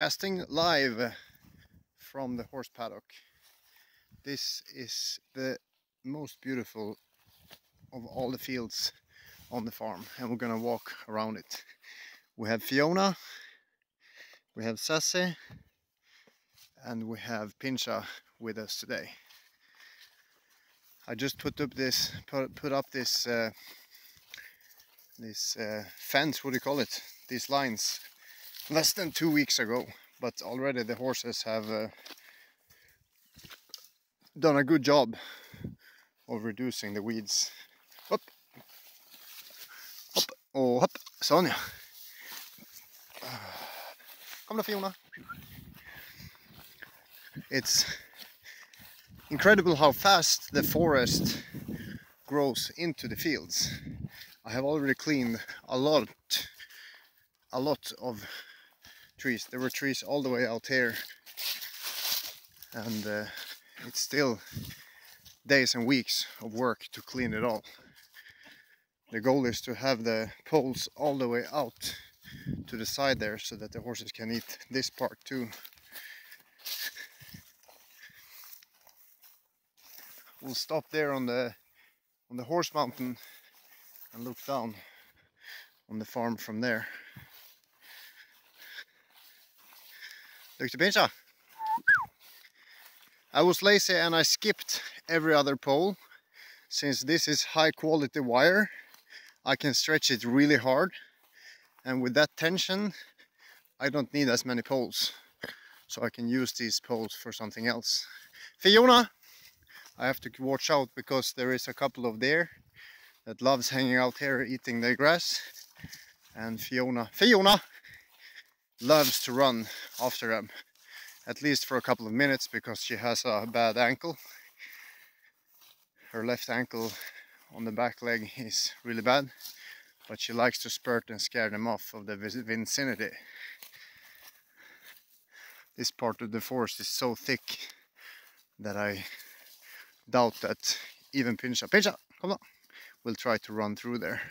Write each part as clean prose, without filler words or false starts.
Casting live from the horse paddock. This is the most beautiful of all the fields on the farm, and we're gonna walk around it. We have Fiona, we have Sassy, and we have Pincha with us today. I just put up this fence. What do you call it? These lines less than 2 weeks ago, but already the horses have done a good job of reducing the weeds. Up, up, oh, up, Sonja. Kom då Fiona. It's incredible how fast the forest grows into the fields. I have already cleaned a lot of trees. There were trees all the way out here, and it's still days and weeks of work to clean it all. The goal is to have the poles all the way out to the side there so that the horses can eat this part too. We'll stop there on the horse mountain and look down on the farm from there. Look to Pincha. I was lazy and I skipped every other pole. Since this is high quality wire, I can stretch it really hard, and with that tension I don't need as many poles, so I can use these poles for something else. Fiona! I have to watch out because there is a couple of deer that loves hanging out here eating the grass, and Fiona loves to run after them, at least for a couple of minutes, because she has a bad ankle. Her left ankle on the back leg is really bad, but she likes to spurt and scare them off of the vicinity. This part of the forest is so thick that I doubt that even Pincha, come on, will try to run through there.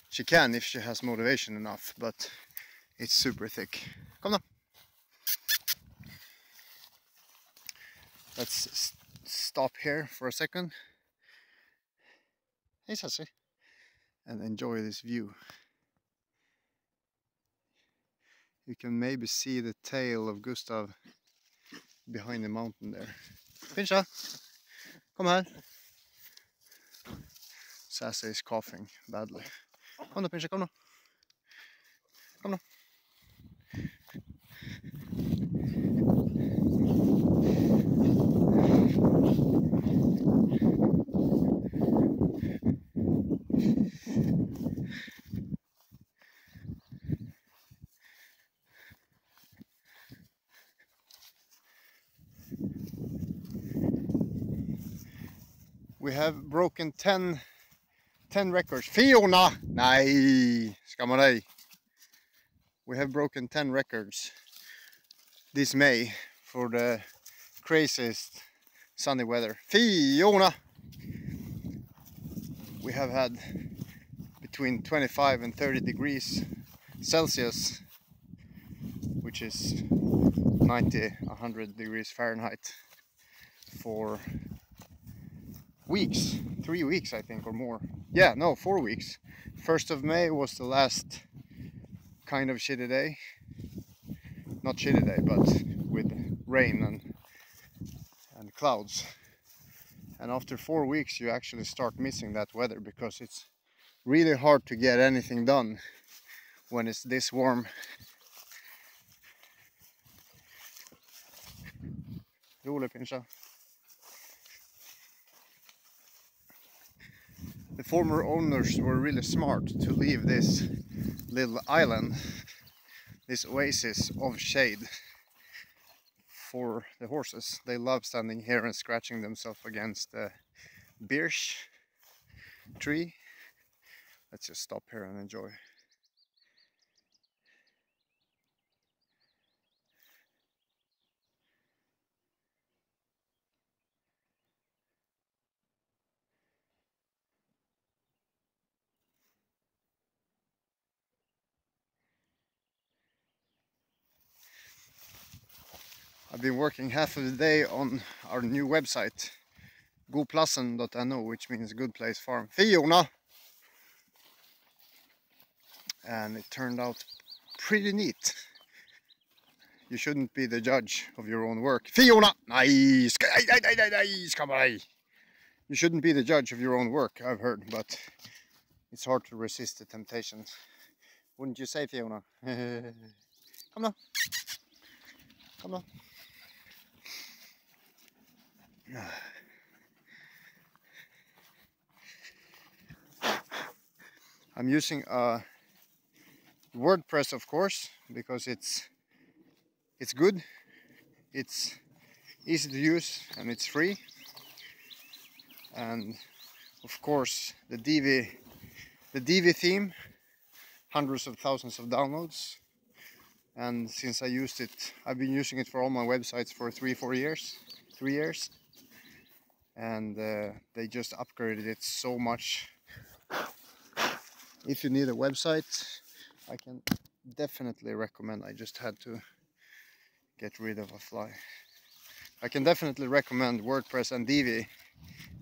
She can if she has motivation enough, but it's super thick. Come on. Let's stop here for a second. Hey Sassy. And enjoy this view. You can maybe see the tail of Gustav behind the mountain there. Pincha, come here. Sassy is coughing badly. Come on, Pincha, come on. Come on. We have broken 10 records. Fiona! Nej, skamma dig. We have broken 10 records this May for the craziest sunny weather. Fiona! We have had between 25 and 30 degrees Celsius, which is 100 degrees Fahrenheit, for weeks, 3 weeks I think, or more. Yeah, no, 4 weeks. 1st of May was the last kind of shitty day. Not shitty day, but with rain and clouds. And after 4 weeks you actually start missing that weather, because it's really hard to get anything done when it's this warm. Pincha. The former owners were really smart to leave this little island, this oasis of shade, for the horses. They love standing here and scratching themselves against the birch tree. Let's just stop here and enjoy. I've been working half of the day on our new website, godplassen.no, which means good place farm. Fiona! And it turned out pretty neat. You shouldn't be the judge of your own work. Fiona! Nice! Nice! Come on! You shouldn't be the judge of your own work, I've heard, but it's hard to resist the temptation. Wouldn't you say, Fiona? Come on. Come on. I'm using WordPress, of course, because it's good, it's easy to use, and it's free. And of course the Divi theme, hundreds of thousands of downloads. And since I used it, I've been using it for all my websites for 3 years, and they just upgraded it so much. If you need a website, I can definitely recommend. I just had to get rid of a fly. I can definitely recommend WordPress and Divi,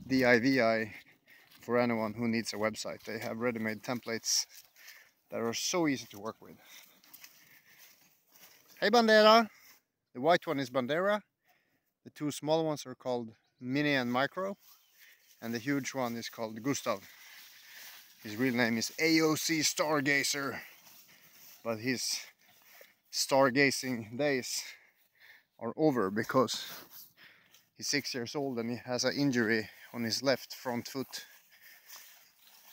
D-I-V-I, for anyone who needs a website. They have ready-made templates that are so easy to work with. Hey Bandera! The white one is Bandera. The two small ones are called Mini and Micro. And the huge one is called Gustav. His real name is AOC Stargazer. But his stargazing days are over because he's 6 years old and he has an injury on his left front foot.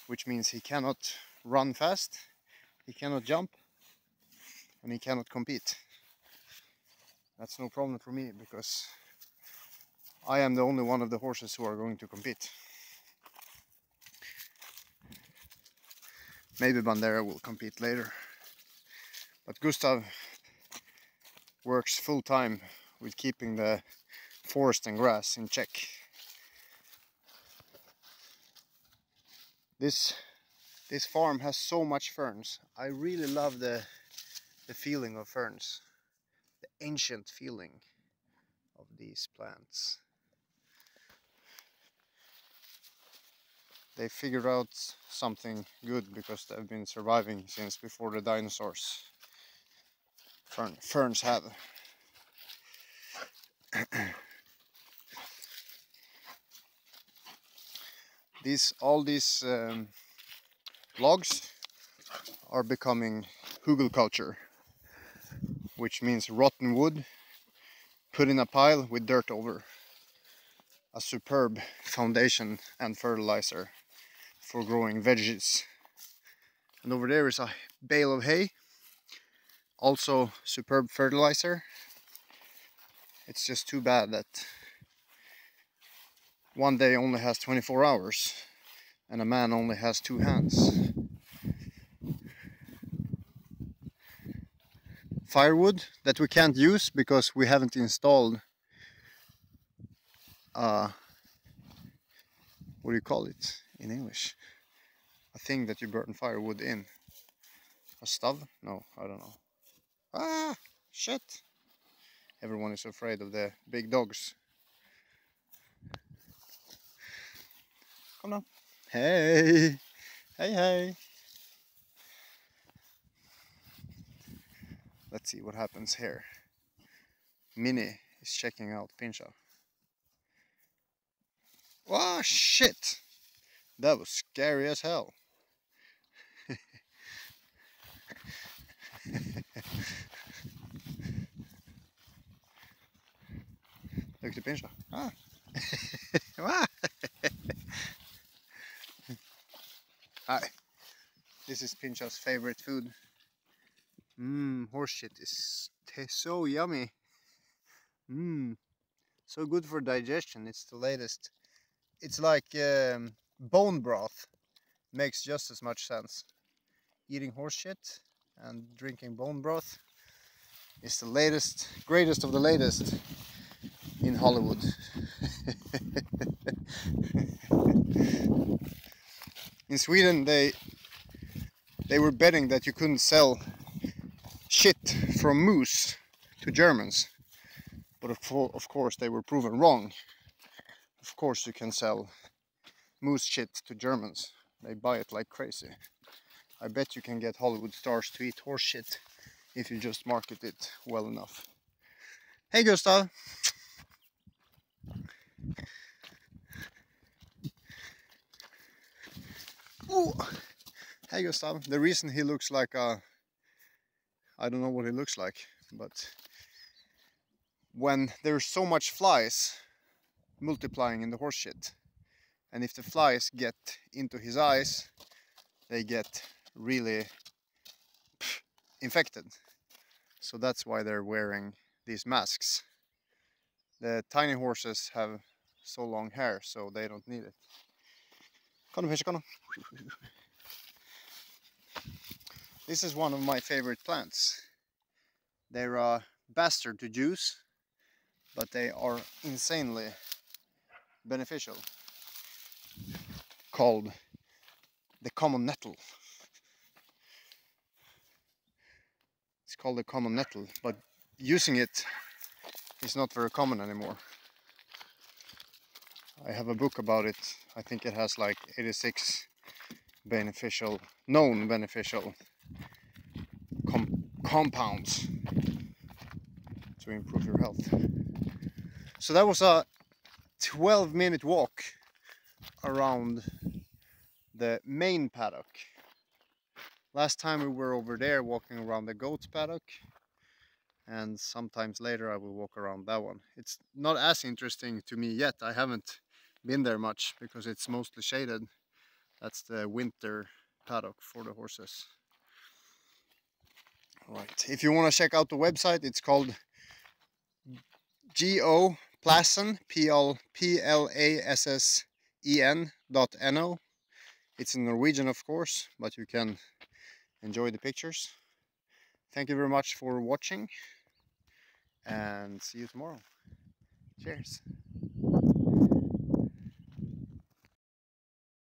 Which means he cannot run fast, he cannot jump, and he cannot compete. That's no problem for me because I am the only one of the horses who are going to compete. Maybe Bandera will compete later. But Gustav works full time with keeping the forest and grass in check. This farm has so much ferns. I really love the feeling of ferns. The ancient feeling of these plants. They figured out something good because they've been surviving since before the dinosaurs. Ferns have. All these logs are becoming hugelkultur, which means rotten wood put in a pile with dirt over. A superb foundation and fertilizer for growing veggies. And over there is a bale of hay, also superb fertilizer. It's just too bad that one day only has 24 hours and a man only has 2 hands. Firewood that we can't use because we haven't installed what do you call it in English? A thing that you burn firewood in. A stove? No, I don't know. Ah, shit! Everyone is afraid of the big dogs. Come on. Hey! Hey, hey! Let's see what happens here. Mini is checking out Pincha. Oh shit! That was scary as hell. Look at Pincha. Ah. Hi. This is Pincha's favorite food. Horse shit tastes so yummy. So good for digestion. It's the latest. It's like bone broth. Makes just as much sense. Eating horse shit and drinking bone broth is the latest, greatest of the latest in Hollywood. In Sweden they were betting that you couldn't sell shit from moose to Germans, But of course they were proven wrong. Of course you can sell moose shit to Germans. They buy it like crazy. I bet you can get Hollywood stars to eat horse shit if you just market it well enough. Hey Gustav! Ooh. Hey Gustav! The reason he looks like a... I don't know what he looks like, but when there's so much flies multiplying in the horse shit, and if the flies get into his eyes, they get really infected. So that's why they're wearing these masks. The tiny horses have so long hair, so they don't need it. This is one of my favorite plants. They're a bastard to juice, but they are insanely beneficial. Called the common nettle. It's called the common nettle, but using it is not very common anymore. I have a book about it. I think it has like 86 known beneficial compounds to improve your health. So that was a 12-minute walk around the main paddock. Last time we were over there walking around the goat's paddock, and sometimes later I will walk around that one. It's not as interesting to me yet. I haven't been there much because it's mostly shaded. That's the winter paddock for the horses. Alright, if you want to check out the website, it's called Plassen, PLASSEN.no. It's in Norwegian, of course, but you can enjoy the pictures. Thank you very much for watching, and see you tomorrow. Cheers.